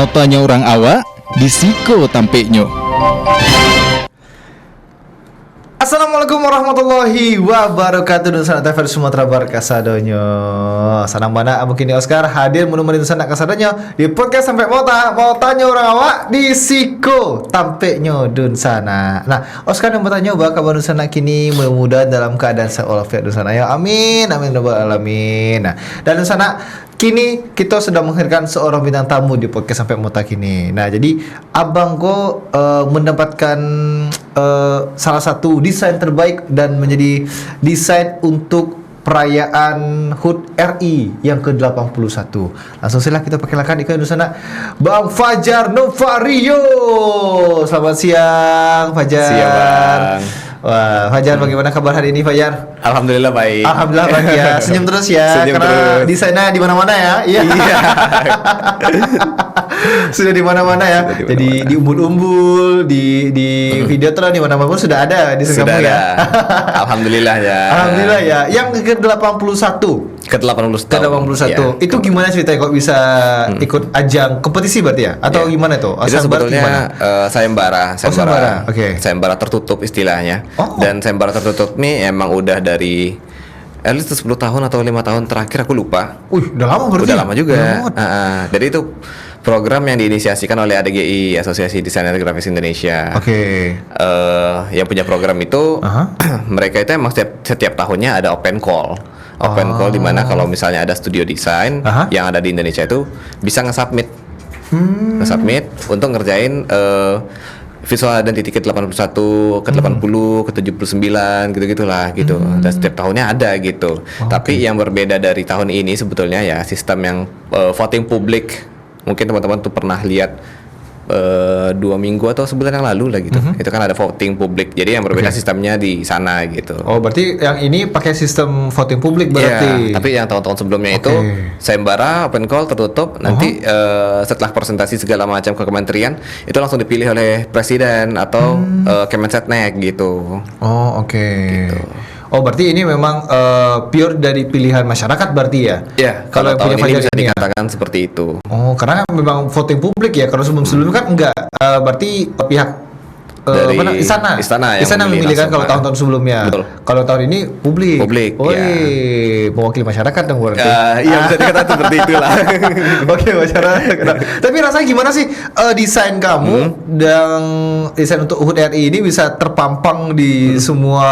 Mau tanya orang awak, disiko tampeknya. Assalamualaikum warahmatullahi wabarakatuh. Dan sana TVRI Sumatera Barat kasadonyo. Sanang mana mungkin Oscar hadir menemani sana kasadonyo di podcast sampai mau tanya orang awak di siko tampeknya dun sana. Nah, Oscar yang bertanya bahwa kabar dun sana kini mudah-mudahan dalam keadaan sehat dun sana. Ya amin amin rabbal alamin. Nah, dan dun sana kini kita sedang menghadirkan seorang bintang tamu di podcast sampai Mota kini. Nah, jadi abang go mendapatkan salah satu desain terbaik dan menjadi desain untuk perayaan HUT RI yang ke-81. Langsung silah kita perkenalkan di sana Bang Fajar Novario. Selamat siang Fajar. Siang Bang. Wah, Fajar bagaimana kabar hari ini Fajar? Alhamdulillah baik. Alhamdulillah baik ya. Senyum terus ya. Senyum karena terus. desainnya di mana-mana ya. Iya. Sudah di mana-mana ya. Sudah di Jadi mana-mana. di umbul-umbul, di video terus di mana-mana pun sudah ada desain Sudah kamu ada. ya. Alhamdulillah ya. Alhamdulillah ya. Yang ke-81. Ke-81. Ke-81. Ya. Itu gimana ceritanya kok bisa ikut ajang kompetisi berarti ya? Atau Ya. gimana tuh? Itu Sayembara sebetulnya gimana? sayembara. sayembara. Oke. Sayembara tertutup istilahnya. Oh. Dan sayembara tertutup nih emang udah dari at least 10 tahun atau 5 tahun terakhir aku lupa. Udah lama berarti. Udah lama juga. Udah lama. Jadi itu program yang diinisiasikan oleh ADGI, Asosiasi Desainer Grafis Indonesia. Oke. Yang punya program itu Aha. mereka itu emang setiap tahunnya ada open call. Open call di mana kalau misalnya ada studio desain Aha. yang ada di Indonesia itu bisa nge-submit untuk ngerjain visual identity ke-81, ke-80, ke-79 gitu-gitulah gitu. Dan setiap tahunnya ada gitu. Tapi yang berbeda dari tahun ini sebetulnya ya sistem yang voting publik. Mungkin teman-teman tuh pernah lihat 2 minggu atau sebulan yang lalu lah gitu. Itu kan ada voting publik. Jadi yang berbeda sistemnya di sana gitu. Oh, berarti yang ini pakai sistem voting publik berarti. Iya, tapi yang tahun-tahun sebelumnya itu sayembara, open call, tertutup. Nanti setelah presentasi segala macam ke kementerian, itu langsung dipilih oleh presiden atau Kemensetnek gitu. Oh, oke. Gitu. Oh, berarti ini memang pure dari pilihan masyarakat berarti ya? Ya, Kalau kalau yang punya tahun ini Fajar bisa ini ya? dikatakan seperti itu. Oh, karena memang voting publik ya. Kalau sebelum-sebelumnya kan enggak. Berarti pihak Dari istana Istana yang memilih kan langsung, kalau tahun-tahun sebelumnya. Betul. Kalau tahun ini publik. Publik, Oh, ya. mewakili masyarakat dong berarti. Iya bisa dikatakan seperti itulah. Oke, masyarakat. Tapi rasanya gimana sih desain kamu dan desain untuk HUT RI ini bisa terpampang di semua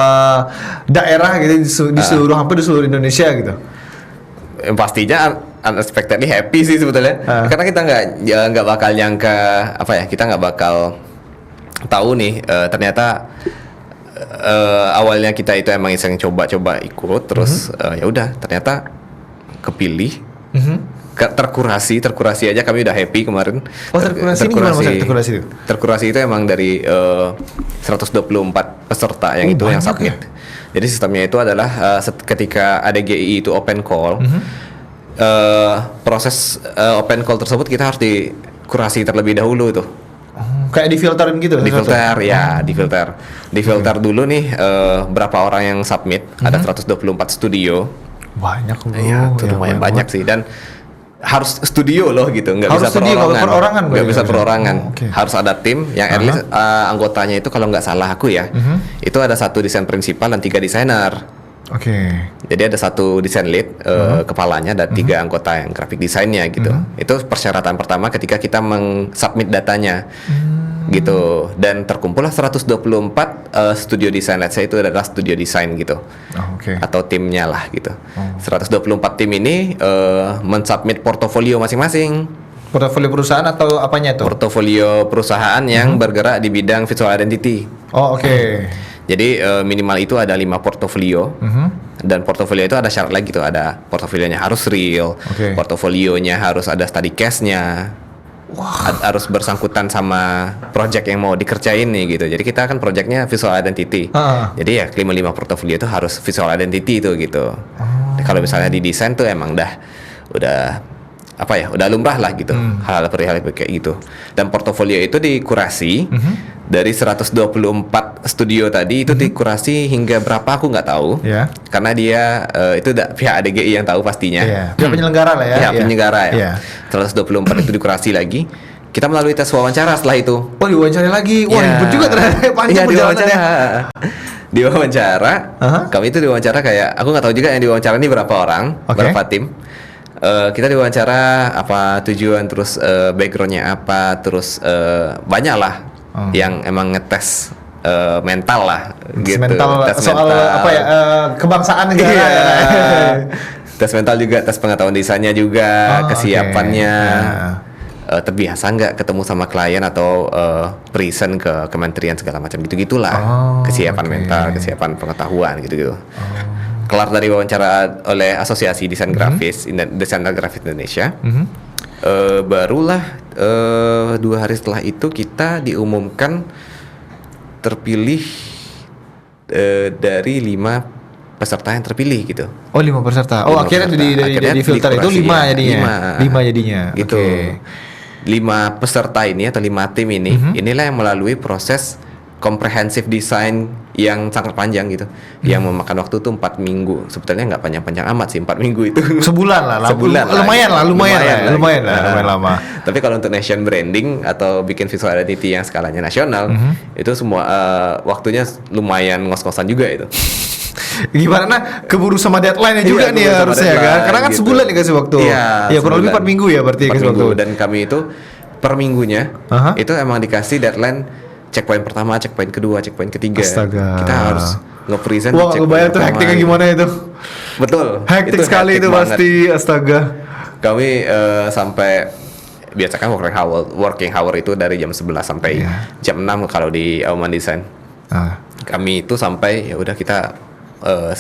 daerah gitu di seluruh hampir di seluruh Indonesia gitu? Yang pastinya unexpectedly happy sih sebetulnya. Karena kita nggak bakal nyangka kita nggak bakal tahu nih ternyata awalnya kita itu emang iseng coba-coba ikut terus ya udah ternyata kepilih. Terkurasi aja kami udah happy kemarin. Oh, terkurasi ini gimana maksudnya terkurasi itu? Terkurasi itu emang dari 124 peserta yang itu yang banyak submit. Jadi sistemnya itu adalah ketika ADGI itu open call, proses open call tersebut kita harus dikurasi terlebih dahulu tuh. Kayak difilterin gitu? Difilter ya, difilter dulu nih berapa orang yang submit. Ada 124 studio. Banyak loh. Iya, itu lumayan banyak sih dan harus studio loh gitu, nggak Harus bisa studio, kalau perorangan, perorangan nggak berarti bisa nggak bisa. perorangan, Oh, oke. harus ada tim yang at least anggotanya itu kalau nggak salah aku ya, itu ada 1 desain prinsipal dan 3 desainer. Oke. Jadi ada 1 desain lead kepalanya dan 3 anggota yang grafik desainnya gitu. Itu persyaratan pertama ketika kita mengsubmit datanya. Gitu. Dan terkumpullah 124 studio desain, let's say itu adalah studio desain gitu. Oh, oke. Atau timnya lah gitu. 124 tim ini mensubmit portofolio masing-masing. Portofolio perusahaan atau apanya tuh? Portofolio perusahaan yang bergerak di bidang visual identity. Oh, oke. Jadi minimal itu ada 5 portofolio. Dan portofolio itu ada syarat lagi tuh, ada portofolionya harus real, Oke. portofolionya harus ada study case-nya. Harus bersangkutan sama project yang mau dikerjain nih gitu. Jadi kita kan projectnya visual identity. Jadi ya kelima 5 portofolio itu harus visual identity itu gitu. Kalau misalnya di desain tuh emang udah udah lumrah lah gitu. Hal-hal perihal kayak gitu. Dan portofolio itu dikurasi dari 124 studio tadi itu dikurasi hingga berapa aku nggak tahu. Ya. Karena dia itu pihak ADGI yang tahu pastinya. Iya. Pihak penyelenggara lah ya. Pihak penyelenggara ya. Iya. 124 itu dikurasi lagi kita melalui tes wawancara setelah itu. Oh, diwawancara lagi. Wah, Iya. ribet juga ternyata. Panjang Iya, perjalanannya. diwawancara. Aha. Kami itu diwawancara kayak aku nggak tahu juga yang diwawancara ini berapa orang, Oke. berapa tim. Kita diwawancara apa tujuan, terus backgroundnya apa, terus banyak lah yang emang ngetes mental lah, gitu. Mental Tes soal mental. apa ya? Kebangsaan negara. Iya. Tes mental juga, tes pengetahuan desainnya juga, Oh, kesiapannya. oke. Terbiasa nggak ketemu sama klien atau present ke kementerian segala macam gitu-gitulah. Oh, Kesiapan oke. mental, kesiapan pengetahuan gitu-gitu. Kelar dari wawancara oleh Asosiasi Desain Grafis, Desainer Grafis Indonesia. Barulah 2 hari setelah itu kita diumumkan terpilih dari 5 peserta yang terpilih gitu. Oh, 5 peserta. Oh, 5 akhirnya peserta. Akhirnya di filter itu dikurasi, 5 ya. jadinya. 5 jadinya. Gitu. Oke. 5 peserta ini atau 5 tim ini, inilah yang melalui proses comprehensive design yang sangat panjang gitu, yang memakan waktu tuh 4 minggu. Sebetulnya nggak panjang-panjang amat sih 4 minggu itu. Sebulan lah. Sebulan lah. Lumayan lama. Tapi kalau untuk nation branding atau bikin visual identity yang skalanya nasional, itu semua waktunya lumayan ngos-ngosan juga itu. Gimana? Nah, keburu sama deadline-nya juga Iya, nih keburu sama harusnya kan. deadline Karena kan gitu. sebulan dikasih waktu. Iya, Ya kurang lebih sebulan. 4 minggu ya berarti 4 dikasih minggu. waktu. Dan kami itu per minggunya Aha. itu emang dikasih deadline checkpoint pertama, checkpoint kedua, checkpoint ketiga. Astaga. Kita harus nge-present Wah, gak checkpoint kebayang tuh pertama. hektiknya gimana itu. Betul. Hektik sekali hektik itu banget. pasti. Astaga. Kami sampai biasa kan working hour itu dari jam 11 sampai Iya. jam 6 kalau di Auman Design. Ah. Kami itu sampai ya udah kita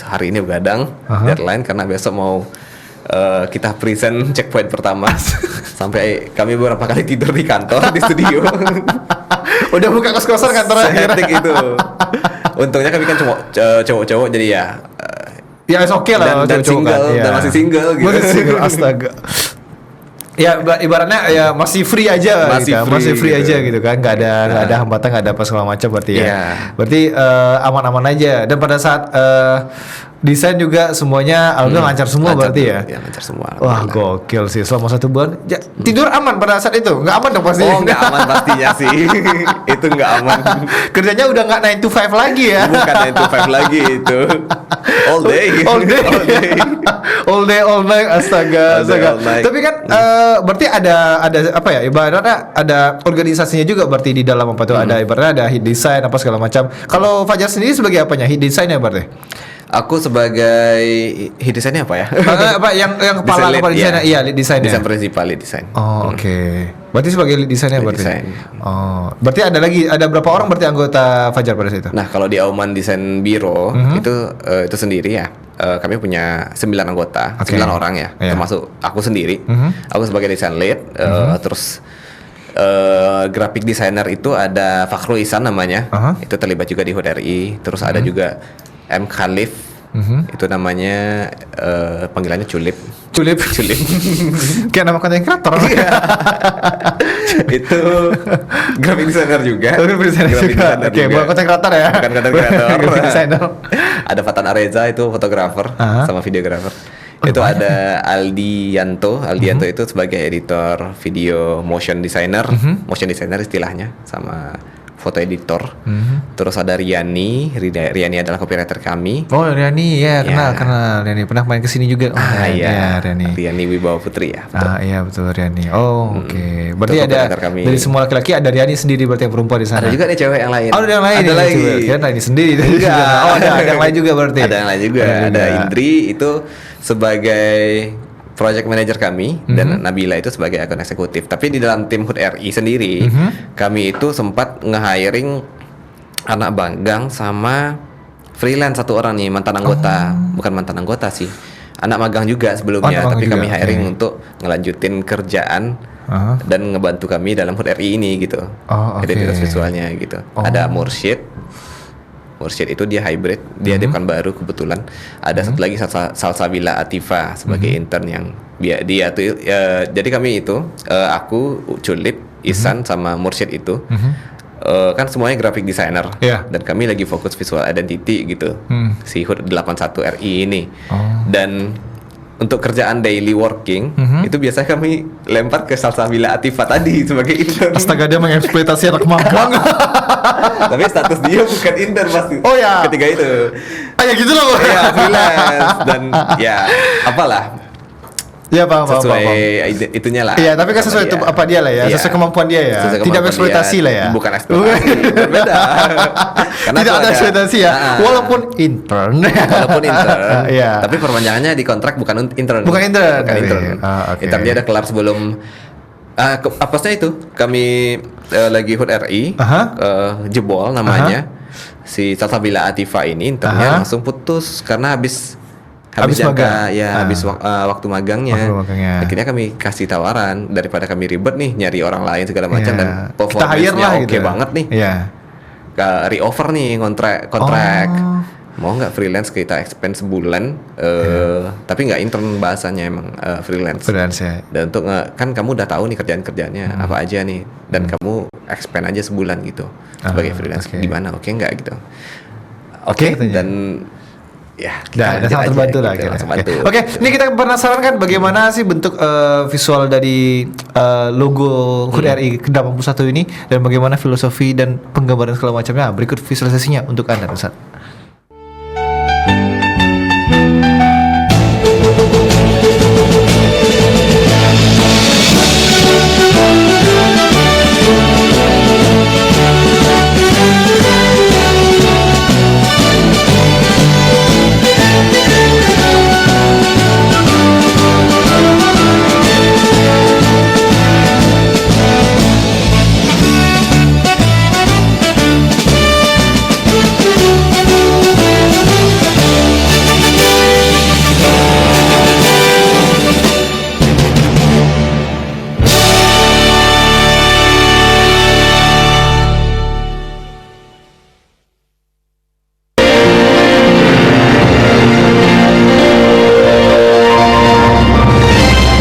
hari ini begadang Aha. deadline karena besok mau kita present checkpoint pertama. Sampai kami beberapa kali tidur di kantor, di studio. Udah buka kos-kosan kantornya akhirnya. Sehetik itu. Untungnya kami kan cowok-cowok jadi ya Ya oke lah dan cowok-cowok single kan. Iya. dan masih single gitu. Masih single, astaga. Ya ibaratnya ya masih free aja masih free gitu. aja gitu kan, nggak ada hambatan, nggak ada apa segala macam berarti ya. Iya. Berarti aman-aman aja. Dan pada saat desain juga semuanya alhamdulillah lancar semua berarti ya. Ya lancar semua. Wah, alhamdulillah. gokil sih selama 1 bulan. Ya, tidur aman pada saat itu? Nggak aman dong pasti. Oh nggak aman pastinya sih. Itu nggak aman. Kerjanya udah nggak 9 to 5 lagi ya. Bukan 9 to 5 lagi itu. All day. All day. All day. all night, astaga. All day, all night. Tapi kan berarti ada apa ya? Ibaratnya ada organisasinya juga berarti di dalam apa tuh? Ada ibaratnya ada hit design apa segala macam. Kalau Fajar sendiri sebagai apanya? Hit design ya berarti? Aku sebagai hit design-nya apa ya? Apa yang kepala Design lead, desainnya? Iya, lead design. Desain prinsipal lead design. Oh, oke. Berarti sebagai lead designer Lead berarti. design. Oh, berarti ada berapa orang berarti anggota Fajar pada situ? Nah, kalau di Auman Design Bureau itu sendiri ya. Kami punya 9 anggota, Oke. 9 orang ya, Iya. termasuk aku sendiri. Aku sebagai desain lead, terus graphic designer itu ada Fakhrul Ihsan namanya, Aha. itu terlibat juga di HUT RI. Terus ada juga M Khalif, itu namanya panggilannya Culip. Culip. Kayak nama konten kreator. Itu graphic designer juga. Oh, graphic designer juga. Oke, bukan konten kreator ya. Bukan content creator. Graphic designer. Ada Fatan Areza itu fotografer Aha. sama videografer. Itu ada Aldi Yanto. Aldi Yanto itu sebagai editor video motion designer. Motion designer istilahnya sama foto editor. Terus ada Riani adalah copywriter kami. Oh, Riani ya, Ya. kenal Riani. Pernah main kesini juga. Oh, Iya, Riani. Riani Wibawa Putri ya. betul. Iya betul Riani. Oh, oke. Berarti Itu ada copywriter kami. dari semua laki-laki ada Riani sendiri berarti yang perempuan di sana. Ada juga nih cewek yang lain. Oh, ada yang lain. Ada ya, lagi. coba. Kira Riani sendiri. Enggak. Oh, ada yang lain juga berarti. Ada yang lain juga. Ada Indri itu sebagai project manager kami dan Nabila itu sebagai akun eksekutif. Tapi di dalam tim HUT RI sendiri, kami itu sempat nge-hiring anak magang sama freelance 1 orang nih, mantan anggota. Bukan mantan anggota sih. Anak magang juga sebelumnya, anak magang tapi juga, kami hiring oke. untuk ngelanjutin kerjaan Aha. dan ngebantu kami dalam HUT RI ini gitu. Oh, oke. Identitas visualnya gitu. Oh. Ada Mursyid itu dia hybrid, dia di Pekanbaru kebetulan. Ada satu lagi Salsabila Atifa sebagai intern yang dia tuh jadi kami itu aku Culip, Ihsan sama Mursyid itu kan semuanya graphic designer. Iya. Dan kami lagi fokus visual identity gitu. Si HUT 81 RI ini. Oh. Dan untuk kerjaan daily working itu biasanya kami lempar ke Salsabila Atifah tadi sebagai intern. Astaga, dia mengeksploitasi anak magang. Tapi status dia bukan intern pasti. Oh ya. Ketika itu. Ya gitu loh. Ya freelance dan ya apalah. Ya paham. Sesuai itunya lah. Iya, tapi kan sesuai itu apa dia lah ya, Iya. Sesuai kemampuan dia ya. Sesuai Tidak kemampuan eksploitasi dia. lah ya. Bukan eksploitasi. Berbeda. Karena Tidak tuh ada eksploitasi ya. Walaupun intern. Walaupun intern. Iya. Tapi perpanjangannya di kontrak bukan intern. Bukan intern. Bukan intern. Oke. Intern dia ada kelar sebelum apasnya itu kami lagi HUT RI jebol namanya. Si Salsabila Atifah ini internnya langsung putus karena habis jangka magang. habis waktu magangnya. Akhirnya kami kasih tawaran daripada kami ribet nih nyari orang lain segala macam dan performance-nya oke banget nih. Iya. Reoffer nih kontrak. Mau nggak freelance kita expense sebulan tapi nggak intern bahasanya emang freelance ya. dan untuk kan kamu udah tahu nih kerjaannya apa aja nih dan kamu expand aja sebulan gitu sebagai freelance gimana oke nggak gitu oke dan ya udah sangat terbantu lah gitu, Oke, ini kita penasaran kan bagaimana sih bentuk visual dari logo HUT RI ke-81 ini dan bagaimana filosofi dan penggambaran segala macamnya. Berikut visualisasinya untuk Anda, Ustaz.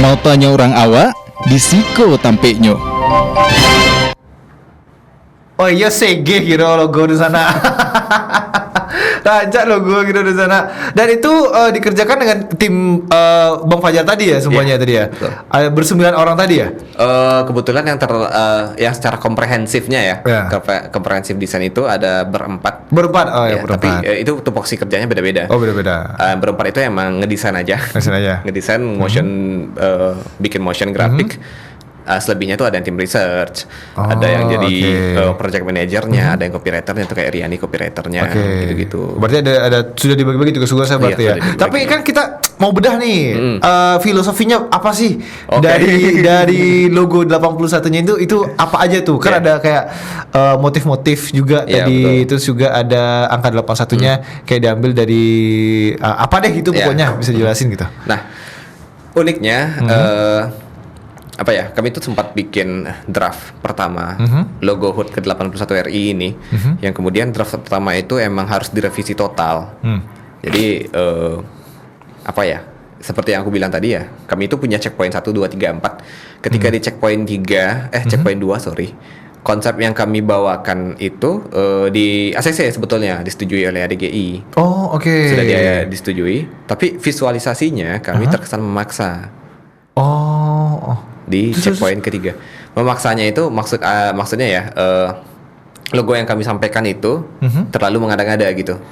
Mau tanya orang awak, disiko tampeknya. Oh iya, CG kira logo di sana. Tancak logo gitu di sana. Dan itu dikerjakan dengan tim Bang Fajar tadi ya semuanya tadi ya. Bersembilan orang tadi ya. Kebetulan yang secara komprehensifnya ya, komprehensif desain itu ada berempat. Berempat, Tapi itu tupoksi kerjanya beda-beda. Oh beda-beda. Berempat itu emang ngedesain aja. Ngedesain motion, bikin motion grafik. Selebihnya tuh ada yang tim research, ada yang jadi project manajernya, ada yang copywriternya tuh kayak Riani copywriternya, gitu-gitu. Berarti ada sudah dibagi-bagi tugas-tugasnya berarti ya. Tapi kan kita mau bedah nih, filosofinya apa sih dari logo 81-nya itu apa aja tuh? Kan ada kayak motif-motif juga tadi, terus juga ada angka 81-nya kayak diambil dari apa deh gitu pokoknya bisa jelasin gitu. Nah, uniknya kami tuh sempat bikin draft pertama logo HUT ke-81 RI ini yang kemudian draft pertama itu emang harus direvisi total. Jadi seperti yang aku bilang tadi ya, kami itu punya checkpoint 1, 2, 3, 4. Ketika di checkpoint 3, checkpoint 2 konsep yang kami bawakan itu di ACC sebetulnya disetujui oleh ADGI. Oh, oke. Sudah dia disetujui, tapi visualisasinya kami terkesan memaksa. Di checkpoint ketiga, memaksanya itu maksudnya ya logo yang kami sampaikan itu terlalu mengada-ngada gitu.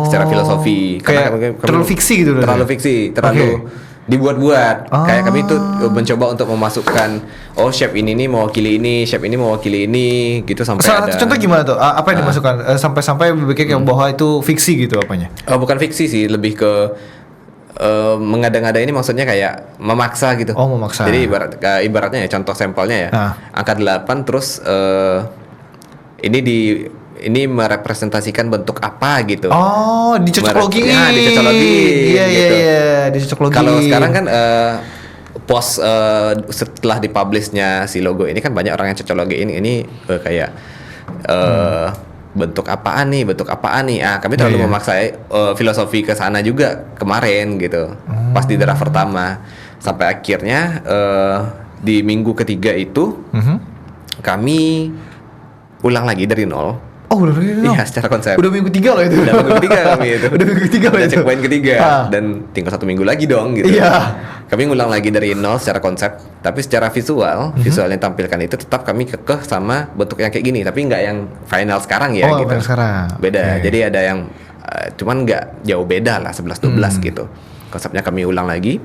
Secara filosofi, kayak terlalu fiksi gitu. Terlalu dibuat-buat. Kayak kami itu mencoba untuk memasukkan shape ini nih mewakili ini, shape ini mewakili ini gitu sampai salah satu contoh gimana tuh? Apa yang dimasukkan sampai bikin bahwa itu fiksi gitu apanya? Bukan fiksi sih, lebih ke mengada-ngada ini maksudnya kayak memaksa gitu. Memaksa. Jadi ibaratnya ya contoh sampelnya ya. Angka 8 terus ini merepresentasikan bentuk apa gitu. Dicocok logiin. Dicocok logiin. Iya, dicocok logiin. Kalau sekarang kan post setelah dipublishnya si logo ini kan banyak orang yang cocok logiin ini kayak bentuk apaan nih. Kami terlalu memaksa filosofi ke sana juga kemarin gitu. Pas di draft pertama sampai akhirnya di minggu ketiga itu kami ulang lagi dari nol. Oh udah begini Iya, secara konsep. Udah minggu 3 loh itu. Udah minggu ketiga kami itu. Udah minggu 3 loh Udah itu. checkpoint ketiga dan tinggal 1 minggu lagi dong gitu. Iya. Kami ngulang lagi dari nol secara konsep, tapi secara visual, visual yang tampilkan itu tetap kami kekeh sama bentuk yang kayak gini, tapi nggak yang final sekarang ya Oh, gitu. final sekarang. Beda. Oke. Jadi ada yang cuman nggak jauh beda lah 11-12 gitu. Konsepnya kami ulang lagi.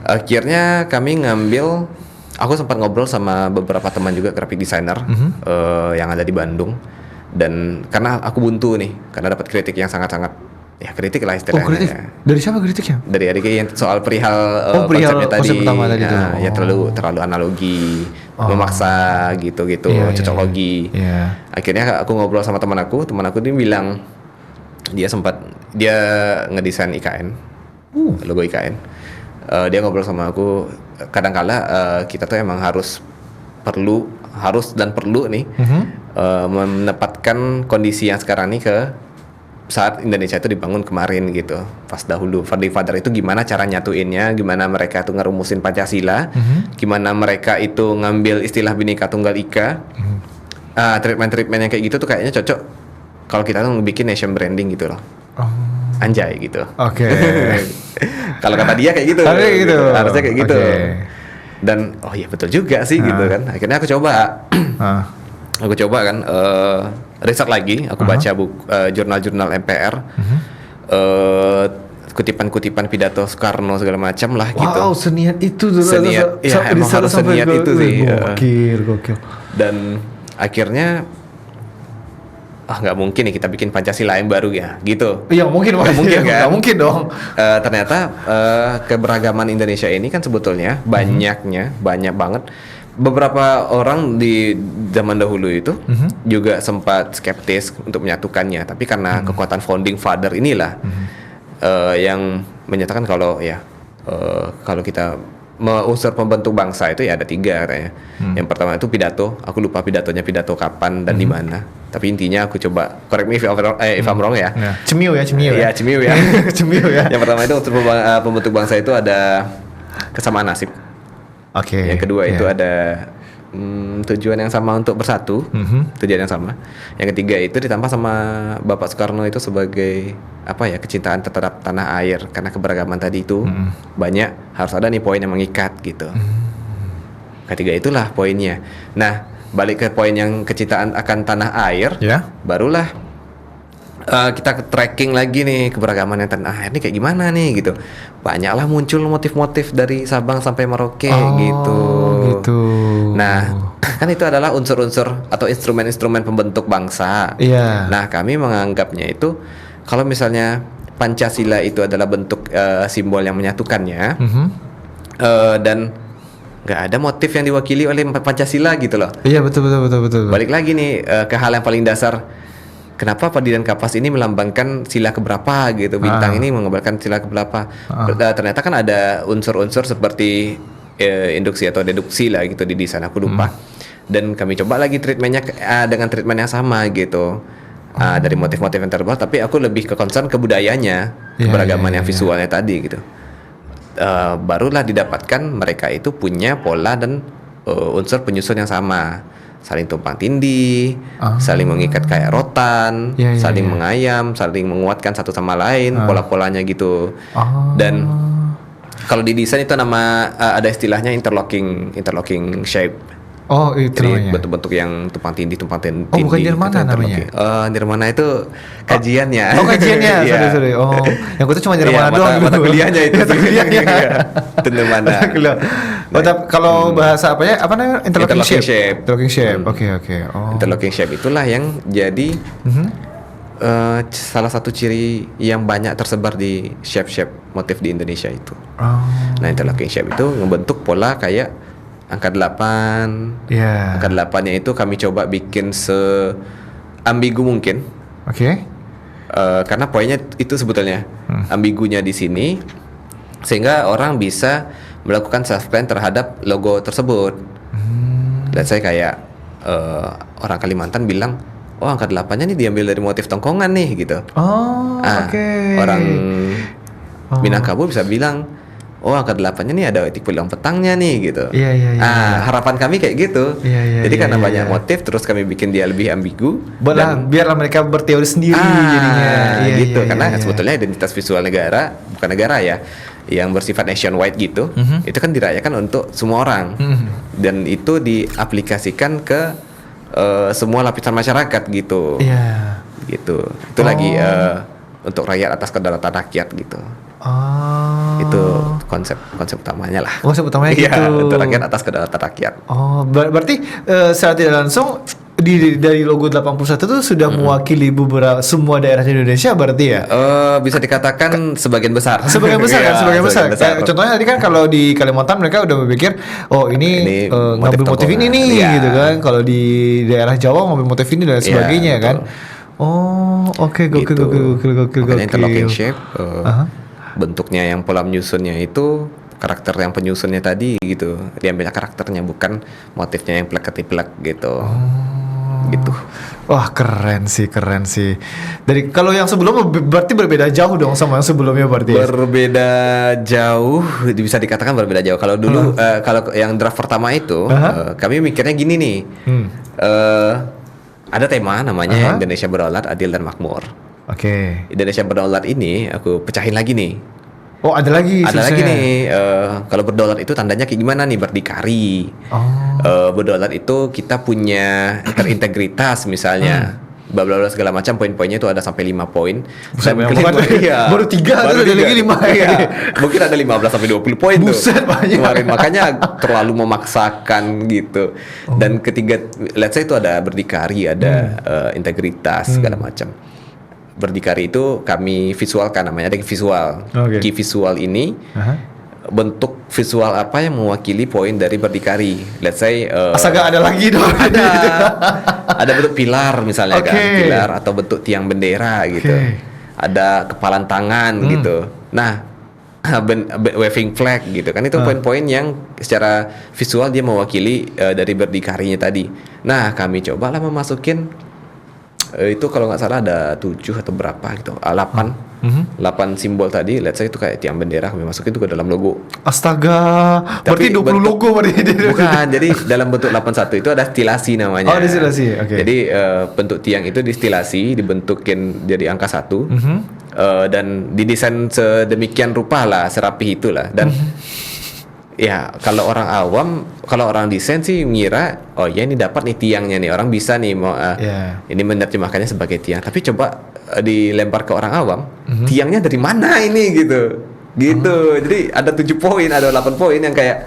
Akhirnya kami ngambil, aku sempat ngobrol sama beberapa teman juga graphic designer yang ada di Bandung. Dan karena aku buntu nih, karena dapat kritik yang sangat-sangat ya kritik lah istilahnya. Oh kritik? Ya. Dari siapa kritiknya? Dari adik yang soal perihal perihal konsepnya tadi, konsep pertama tadi tuh. ya terlalu analogi, memaksa gitu-gitu, Iya, cocok logi. Iya. Akhirnya aku ngobrol sama teman aku ini bilang dia ngedesain IKN, logo IKN. Dia ngobrol sama aku, kadangkala kita tuh emang harus perlu nih menempatkan kondisi yang sekarang nih ke saat Indonesia itu dibangun kemarin gitu. Pas dahulu Founding Father itu gimana cara nyatuinnya, gimana mereka tuh ngerumusin Pancasila, gimana mereka itu ngambil istilah Bhinneka Tunggal Ika. Treatment yang kayak gitu tuh kayaknya cocok kalau kita tuh bikin nation branding gitu loh. Anjay gitu. Oke. Kalau kata dia kayak gitu. Kayak gitu. Harusnya kayak gitu. Oke. Dan oh iya betul juga sih gitu kan. Akhirnya aku coba. Aku coba kan riset lagi, aku baca jurnal-jurnal MPR. Kutipan-kutipan pidato Soekarno segala macam lah gitu. Wow, seniat itu tuh. Seniat, ya emang harus seniat itu sih. Gokil. Dan akhirnya nggak mungkin nih kita bikin Pancasila yang baru ya gitu. Iya mungkin mungkin kan? Nggak mungkin dong. Ternyata keberagaman Indonesia ini kan sebetulnya banyak banget. Beberapa orang di zaman dahulu itu juga sempat skeptis untuk menyatukannya, tapi karena kekuatan founding father inilah yang menyatakan kalau kalau kita unsur pembentuk bangsa itu ya ada 3 katanya. Yang pertama itu pidato, aku lupa pidato kapan dan di mana. Tapi intinya aku coba correct me if I'm wrong ya. Cemiu ya. Iya, cemiu ya. Cemiu ya. Yang pertama itu unsur pembentuk bangsa itu ada kesamaan nasib. Oke. Yang kedua itu ada tujuan yang sama untuk bersatu, tujuan yang sama. Yang ketiga itu ditambah sama Bapak Soekarno itu sebagai kecintaan terhadap tanah air, karena keberagaman tadi itu banyak, harus ada nih poin yang mengikat gitu. Ketiga itulah poinnya. Nah, balik ke poin yang kecintaan akan tanah air, barulah kita tracking lagi nih keberagaman yang tanah air ini kayak gimana nih gitu. Banyaklah muncul motif-motif dari Sabang sampai Merauke gitu. Nah, kan itu adalah unsur-unsur atau instrumen-instrumen pembentuk bangsa. Iya. Nah, kami menganggapnya itu kalau misalnya Pancasila itu adalah bentuk simbol yang menyatukannya, dan nggak ada motif yang diwakili oleh Pancasila gitu loh. Iya betul. Balik lagi nih ke hal yang paling dasar. Kenapa Padi dan Kapas ini melambangkan sila keberapa gitu? Bintang ini menggambarkan sila keberapa? Ternyata kan ada unsur-unsur seperti induksi atau deduksi lah gitu di desain, aku lupa. Dan kami coba lagi treatmentnya dengan treatment yang sama gitu. Dari motif-motif yang terbawa, tapi aku lebih ke concern ke budayanya, keberagaman yang visualnya tadi gitu. Barulah didapatkan mereka itu punya pola dan unsur penyusun yang sama. Saling tumpang tindih, saling mengikat kayak rotan, saling mengayam, saling menguatkan satu sama lain, pola-polanya gitu. Dan kalau di desain itu ada istilahnya interlocking shape. Oh itu Jadi namanya. bentuk-bentuk yang tumpang tindih. Oh bukan Nirmana namanya? Nirmana itu kajiannya. Oh kajiannya, Iya. sorry. Oh, yang gue tuh cuma Nirmana doang. Mata kuliahnya itu. Mata kuliahnya. Itu Nirmana. Kalau bahasa apa namanya? Interlocking shape. Interlocking shape. Oke. Oh. Interlocking shape itulah yang jadi salah satu ciri yang banyak tersebar di shape motif di Indonesia itu. Nah, interlocking shape itu ngebentuk pola kayak angka 8. Angka 8-nya itu kami coba bikin seambigu mungkin. Oke. Karena poinnya itu sebetulnya ambigunya di sini, sehingga orang bisa melakukan self plan terhadap logo tersebut. Dan saya kayak orang Kalimantan bilang, oh angka 8-nya nih diambil dari motif tongkongan nih gitu. Oh, oke. Orang Minangkabau bisa bilang oh angka 8-nya nih ada etik peluang petangnya nih gitu. Iya. Harapan kami kayak gitu. Iya, Jadi iya, karena iya, banyak iya. motif, terus kami bikin dia lebih ambigu. Biarlah mereka berteori sendiri jadinya. Iya, gitu. iya, Karena iya. sebetulnya identitas visual negara, bukan negara ya, yang bersifat nationwide gitu, itu kan dirayakan untuk semua orang. Dan itu diaplikasikan ke semua lapisan masyarakat gitu. Iya. Gitu. Itu lagi untuk rakyat atas kedaulatan rakyat gitu. Oh. Itu konsep utamanya lah. Konsep utamanya Iya, gitu. untuk rakyat atas kedaulatan rakyat. Oh, berarti secara tidak langsung dari logo 81 itu sudah mewakili semua daerah di Indonesia berarti ya? Bisa dikatakan sebagian besar. Sebagian besar kan, Iya, sebagian besar. besar. Kayak contohnya tadi kan kalau di Kalimantan mereka udah berpikir, oh ini, ngambil motif ini tokoh. nih Iya. gitu kan. Kalau di daerah Jawa ngambil motif ini dan sebagainya Iya, kan. betul. Oh, oke, gokil. Makanya interlocking shape, bentuknya yang pola menyusunnya itu karakter yang penyusunnya tadi gitu, diambil karakternya bukan motifnya yang plek-plek gitu. Gitu. Wah, keren sih. Dari kalau yang sebelumnya berarti berbeda jauh dong sama yang sebelumnya berarti. Berbeda jauh, bisa dikatakan berbeda jauh. Kalau dulu kalau yang draft pertama itu kami mikirnya gini nih. Ada tema namanya Indonesia Berdaulat, Adil dan Makmur. Oke. Indonesia Berdaulat ini aku pecahin lagi nih. Oh, ada lagi. Ada lagi susahnya. nih, kalau berdaulat itu tandanya kayak gimana nih? Berdikari. Berdaulat itu kita punya terintegritas misalnya. Bla bla bla segala macam, poin-poinnya itu ada sampai 5 poin. Buset, Dan banyak banget. iya, Baru 3 baru ada 3. lagi 5. Iya. Mungkin ada 15 sampai 20 poin Buset, tuh. banyak. Kemarin makanya terlalu memaksakan gitu. Dan ketiga, let's say itu ada berdikari, ada integritas segala macam. Berdikari itu kami visualkan, namanya ada visual. Oke. Key visual ini bentuk visual apa yang mewakili poin dari berdikari. Let's say Astaga, ada lagi dong. ada bentuk pilar misalnya Oke. kan, pilar atau bentuk tiang bendera gitu. Ada kepalan tangan gitu. Nah, waving flag gitu kan, itu poin-poin yang secara visual dia mewakili dari berdikarinya tadi. Nah, kami cobalah memasukin itu kalau nggak salah ada 7 atau berapa gitu, 8 simbol tadi, let's say itu kayak tiang bendera, kami masukin itu ke dalam logo. Astaga, berarti 20 logo berarti. Bukan, jadi dalam bentuk 81 itu ada stilasi namanya. Oh, ada stilasi, oke. Jadi bentuk tiang itu distilasi, dibentukin jadi angka 1, dan didesain sedemikian rupa lah, serapih itulah. Dan ya kalau orang awam, kalau orang desain sih mengira, oh ya ini dapat nih tiangnya nih, orang bisa nih mau ini menerjemahkannya sebagai tiang. Tapi coba dilempar ke orang awam, tiangnya dari mana ini gitu. Jadi ada 7 poin, ada 8 poin yang kayak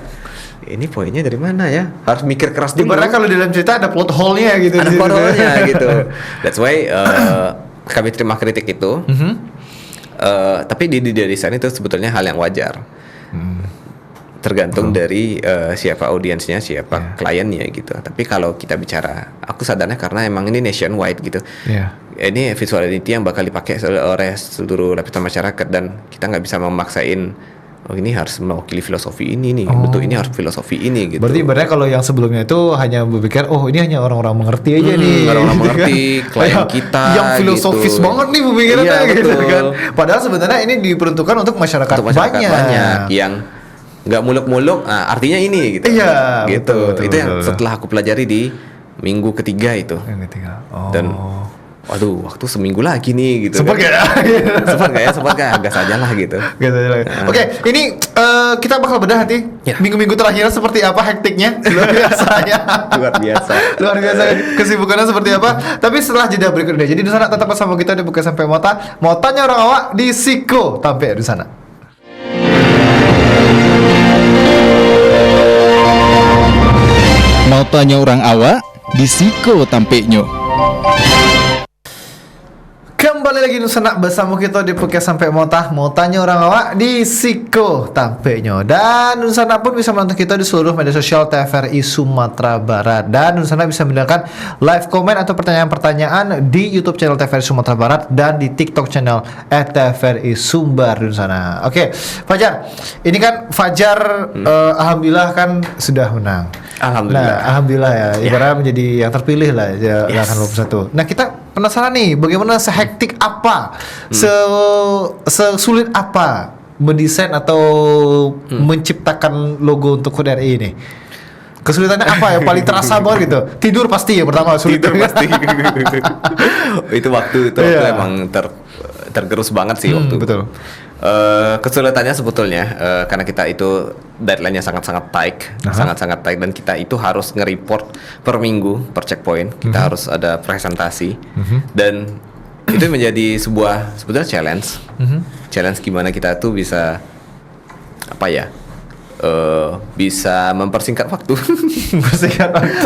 ini poinnya dari mana ya? Harus mikir keras dulu. Ibaratnya kalau di dalam cerita ada plot hole-nya gitu. Ada plot hole-nya gitu. That's why kami terima kritik itu. Tapi di desain itu sebetulnya hal yang wajar. Tergantung dari siapa audiensnya, siapa kliennya gitu. Tapi kalau kita bicara, aku sadarnya karena emang ini nationwide gitu. Ini visual identity yang bakal dipakai oleh seluruh lapisan masyarakat, dan kita nggak bisa memaksain, oh ini harus mewakili filosofi ini nih, bentuk ini harus filosofi ini gitu. Berarti ibaratnya kalau yang sebelumnya itu hanya berpikir, oh ini hanya orang-orang mengerti aja nih. Orang-orang gitu mengerti, kan. klien kita yang filosofis gitu. banget nih pemikirannya Iya, gitu betul. kan. Padahal sebenarnya ini diperuntukkan untuk masyarakat, banyak. Yang nggak muluk-muluk, artinya ini gitu. Iya, gitu. betul, itu yang betul. setelah aku pelajari di minggu ketiga itu. Yang ketiga. Oh. Dan waduh, waktu seminggu lagi nih gitu. Sempat kan. gak ya? Sempat gak? Gas aja lah gitu. Gitu aja lagi. Oke, ini kita bakal bedah nanti Ya. minggu-minggu terakhir seperti apa hektiknya, luar biasa ya. Luar biasa. Luar biasa kesibukannya seperti apa. Tapi setelah jeda berikut ini, jadi di sana tetap bersama kita di Buka Sampai Mota. Mau tanya orang awak di Siko tampil di sana. Mau tanya orang awak di Siko tampeknya. Kembali lagi Nusana bersama kita di Podcast Sampai Motah. Mau tanya orang awak di Siko tampeknya. Dan Nusana pun bisa menonton kita di seluruh media sosial TVRI Sumatera Barat. Dan Nusana bisa mendengarkan live comment atau pertanyaan-pertanyaan di YouTube channel TVRI Sumatera Barat dan di TikTok channel @TVRI Sumbar Nusana. Oke, Fajar. Ini kan Fajar alhamdulillah kan sudah menang. Alhamdulillah. Nah, alhamdulillah ya. Ibaratnya menjadi yang terpilih lah ya, Yes. 21. Nah, kita penasaran nih bagaimana sehektik apa, sesulit apa mendesain atau menciptakan logo untuk Hut RI ini? Kesulitannya apa yang paling terasa banget gitu? Tidur pasti ya pertama sulit. Tidur pasti. itu waktu emang tergerus banget sih waktu. Betul. Kesulitannya sebetulnya karena kita itu deadline-nya sangat-sangat tight, sangat-sangat tight, dan kita itu harus nge-report per minggu per checkpoint. Kita harus ada presentasi dan itu menjadi sebuah sebetulnya challenge gimana kita tuh bisa bisa mempersingkat waktu,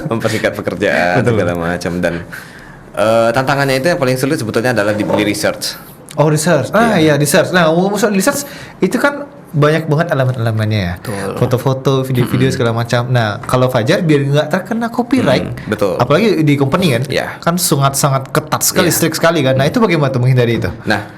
mempersingkat pekerjaan segala macam, dan tantangannya itu yang paling sulit sebetulnya adalah di research. Oh, research. Iya, research. Nah, ngomong soal research itu kan banyak banget elemen-elemennya ya. Betul. Foto-foto, video-video segala macam. Nah, kalau Fajar biar nggak terkena copyright, betul. Apalagi di company kan, kan sangat ketat sekali, strict sekali kan. Nah, itu bagaimana tuh menghindari itu? Nah,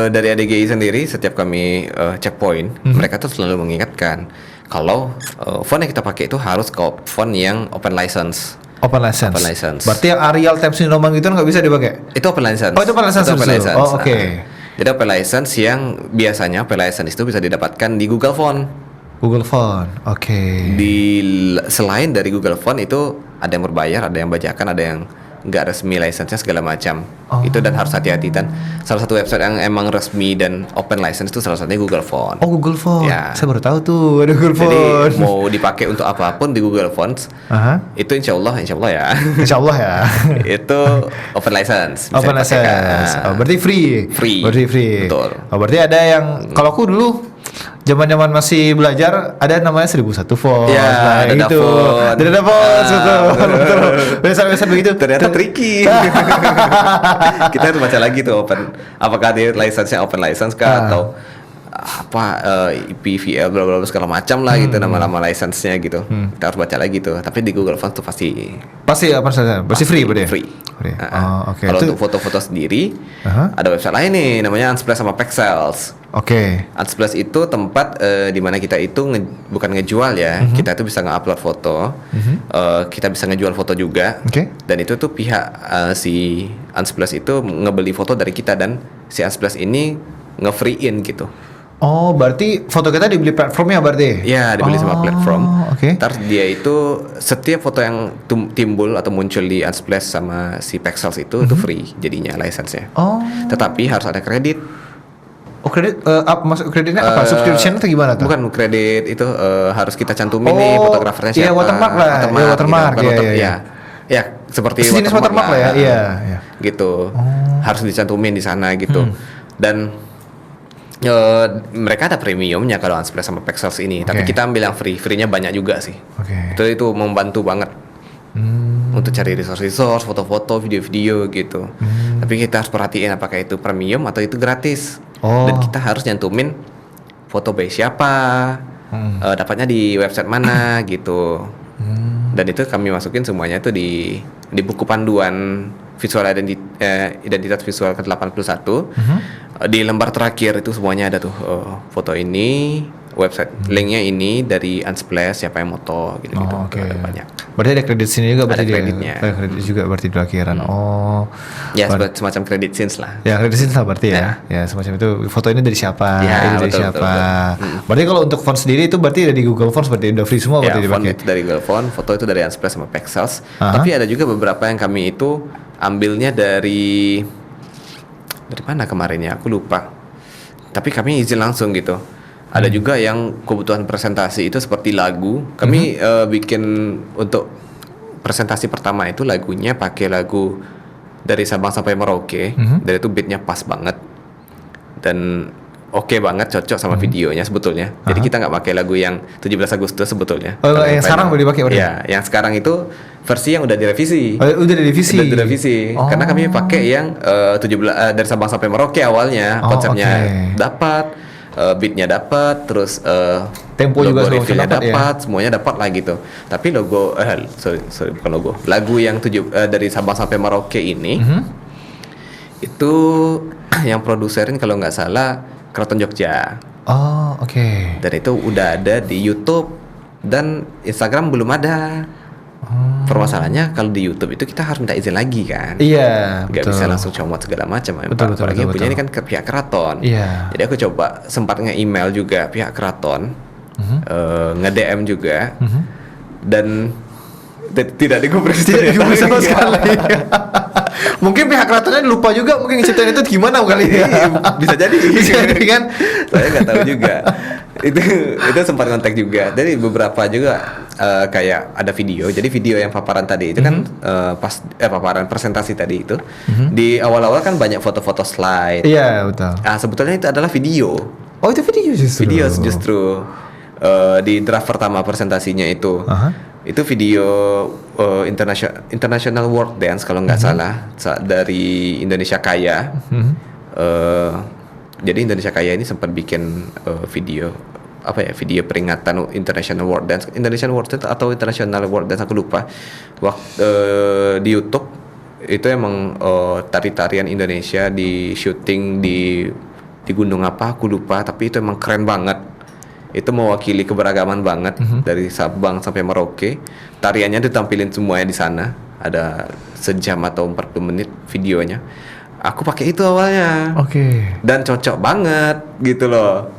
dari ADGI sendiri setiap kami checkpoint, mereka tuh selalu mengingatkan kalau font yang kita pakai itu harus font yang open license. Open license. Berarti yang Arial Times New Roman gitu nggak bisa dipakai? Itu open license. Oh, itu open license. Oh, oke. Jadi open license yang biasanya open license itu bisa didapatkan di Google Font. Google Font, oke. Selain dari Google Font itu ada yang berbayar, ada yang bajakan, ada yang nggak resmi license-nya segala macam. Itu dan harus hati-hati, dan salah satu website yang emang resmi dan open license itu salah satunya Google Font. Oh, Google Font. Ya. Saya baru tahu tuh ada Google Font. Jadi mau dipakai untuk apapun di Google Fonts, itu insya Allah ya. Insya Allah ya. Itu open license. Open license. Berarti free. Berarti free. Betul. Berarti ada yang kalau aku dulu zaman masih belajar ada namanya 1001 font. Ya, ada gitu. font. Ada font, betul. Website begitu. Ternyata tricky. Kita harus baca lagi tuh apakah dia license-nya open license kah atau IPVL bla bla segala macam lah gitu, nama-nama license-nya gitu. Kita harus baca lagi tuh. Tapi di Google Fonts tuh pasti apa saja? Pasti free berarti. Free. Oke. Kalau untuk foto-foto sendiri ada website lain nih namanya Unsplash sama Pexels. Oke. Unsplash itu tempat di mana kita itu bukan ngejual ya. Kita itu bisa nge-upload foto. Kita bisa ngejual foto juga. Dan itu tuh pihak si Unsplash itu ngebeli foto dari kita, dan si Unsplash ini nge-free-in gitu. Oh, berarti foto kita dibeli platformnya berarti? Iya, dibeli sama platform. Oke. Ntar dia itu setiap foto yang timbul atau muncul di Unsplash sama si Pexels itu free jadinya license-nya. Oh. Tetapi harus ada kredit. Oh, kredit masuk kreditnya apa? Subscription atau gimana tuh? Bukan kredit itu harus kita cantumin nih fotografernya siapa. Iya, watermark lah. Watermark. Ya, seperti jenis watermark lah ya. Iya. Gitu. Harus dicantumin di sana gitu. Dan mereka ada premiumnya kalau Unsplash sama Pexels ini, tapi kita ambil yang free-nya banyak juga sih. Itu membantu banget untuk cari resource, foto-foto, video-video gitu. Tapi kita harus perhatiin apakah itu premium atau itu gratis. Dan kita harus nyantumin foto by siapa, dapatnya di website mana gitu. Dan itu kami masukin semuanya itu di buku panduan visual identitas visual ke-81. Di lembar terakhir itu semuanya ada tuh foto ini, website linknya ini dari Unsplash, siapa yang moto gitu. Ada banyak. Berarti ada kredit sini juga, berarti ada kreditnya. Ada kredit juga berarti di akhiran. Ya, semacam kredit scenes lah. Ya, kredit scenes lah berarti ya. Ya, semacam itu. Foto ini dari siapa? Ya, ini dari siapa? Betul. Berarti kalau untuk font sendiri itu berarti dari Google Fonts, berarti udah free semua berarti dipakai. Font itu dari Google Font, foto itu dari Unsplash sama Pexels. Tapi ada juga beberapa yang kami itu ambilnya dari mana kemarin ya? Aku lupa. Tapi kami izin langsung gitu. Ada juga yang kebutuhan presentasi itu seperti lagu. Kami bikin untuk presentasi pertama itu lagunya pakai lagu dari Sabang sampai Merauke. Dan itu beatnya pas banget dan oke banget, cocok sama videonya sebetulnya. Jadi kita nggak pakai lagu yang 17 Agustus sebetulnya. Yang sekarang udah dipakai berarti? Ya, yang sekarang itu versi yang udah direvisi. Udah direvisi. Udah direvisi. Karena kami pakai yang 17 dari Sabang sampai Merauke awalnya. Konsepnya dapat, beatnya dapat, terus tempo juga reveal-nya dapat, semuanya dapat lah gitu. Tapi logo sorry bukan logo. Lagu yang dari Sabang sampai Merauke ini itu yang produserin kalau nggak salah Keraton Jogja. Dan itu udah ada di YouTube dan Instagram belum ada. permasalahannya kalau di YouTube itu kita harus minta izin lagi kan. Iya. Nggak bisa langsung comot segala macam. Betul, Apalagi yang betul. punya ini kan ke pihak keraton. Iya. Jadi aku coba sempat nge-email juga pihak keraton, nge-DM juga, dan tidak digubris. Tidak digubris sama sekali. Mungkin pihak keratonnya lupa juga mungkin ceritain itu gimana kali ya. Bisa jadi. Bisa jadi kan. Saya nggak tahu juga. itu sempat kontak juga. Dari beberapa juga kayak ada video. Jadi video yang paparan tadi itu kan paparan presentasi tadi itu di awal-awal kan banyak foto-foto slide. Iya betul. Nah sebetulnya itu adalah video. Oh itu video justru. Video justru di draft pertama presentasinya itu. Itu video International World Dance kalau nggak salah dari Indonesia Kaya. Jadi Indonesia Kaya ini sempat bikin video video peringatan International World Dance, Indonesian World Dance atau International World Dance, aku lupa. Waktu di YouTube itu emang tari-tarian Indonesia di syuting di gunung apa aku lupa, tapi itu emang keren banget. Itu mewakili keberagaman banget dari Sabang sampai Merauke. Tariannya ditampilin semuanya di sana. Ada sejam atau 40 menit videonya. Aku pakai itu awalnya. Oke. Dan cocok banget gitu loh.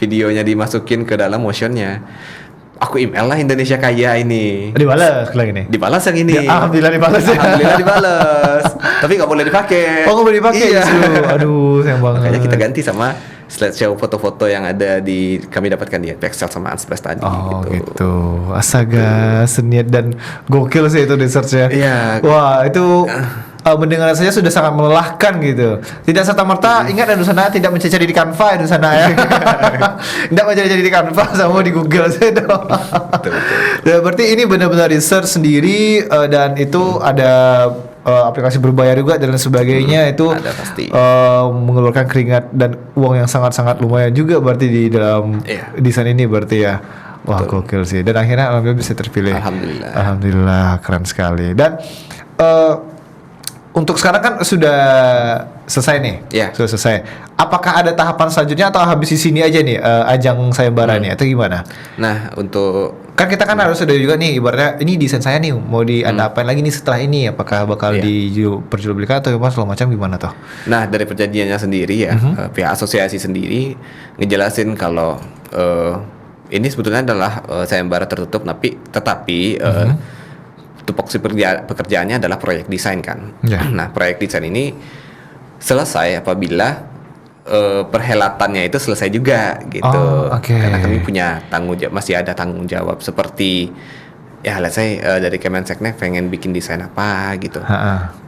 Videonya dimasukin ke dalam motionnya. Aku email lah Indonesia Kaya ini. Dibalas lagi nih. Dibalas yang ini. Ya, alhamdulillah dibalas. Alhamdulillah dibalas. Tapi nggak boleh dipakai. Oh nggak boleh dipakai. Iya. Justru. Aduh sayang banget. Makanya kita ganti sama slideshow foto-foto yang ada kami dapatkan di Pexel sama Unsplash tadi. Oh gitu. Astaga, seniat dan gokil sih itu researchnya. Iya. Wah itu mendengar saja sudah sangat melelahkan gitu. Tidak serta merta ingat di sana tidak mencari di Canva di sana ya. Tidak mencari di Canva sama di Google saja. Betul. Ya, berarti ini benar-benar research sendiri dan itu ada aplikasi berbayar juga dan lain sebagainya. Itu ada pasti. mengeluarkan keringat dan uang yang sangat-sangat lumayan juga berarti di dalam desain ini berarti ya. Wah gokil sih. Dan akhirnya alhamdulillah bisa terpilih. Alhamdulillah keren sekali. Dan untuk sekarang kan sudah selesai nih. Sudah selesai. Apakah ada tahapan selanjutnya atau habis di sini aja nih ajang sayembara nih atau gimana? Nah, untuk kan kita kan harus ada juga nih ibaratnya ini desain saya nih mau Anda apain lagi nih setelah ini, apakah bakal diperjualbelikan atau segala macam gimana toh? Nah, dari perjanjiannya sendiri ya, pihak asosiasi sendiri ngejelasin kalau ini sebetulnya adalah sayembara tertutup tetapi tupoksi pekerjaannya adalah proyek desain kan. Nah, proyek desain ini selesai apabila perhelatannya itu selesai juga gitu. Karena kami punya masih ada tanggung jawab seperti ya let's say dari Kemenseknek pengen bikin desain apa gitu.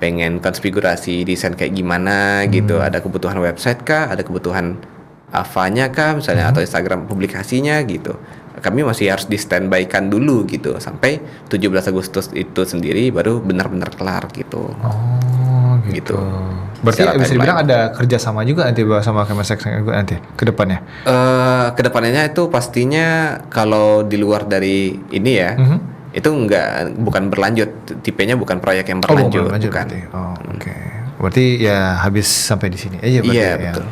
Pengen konfigurasi desain kayak gimana gitu. Ada kebutuhan website kah, ada kebutuhan AVA-nya kah misalnya atau Instagram publikasinya gitu. Kami masih harus di standby-kan dulu gitu sampai 17 Agustus itu sendiri baru benar-benar kelar gitu. Oh gitu. Berarti bisa dibilang ada kerjasama juga nanti sama Kemenseknek nanti ke depannya? Kedepannya itu pastinya kalau di luar dari ini ya itu bukan berlanjut, tipenya bukan proyek yang berlanjut. Bukan. Oke. Berarti ya habis sampai di sini aja berarti ya. Betul.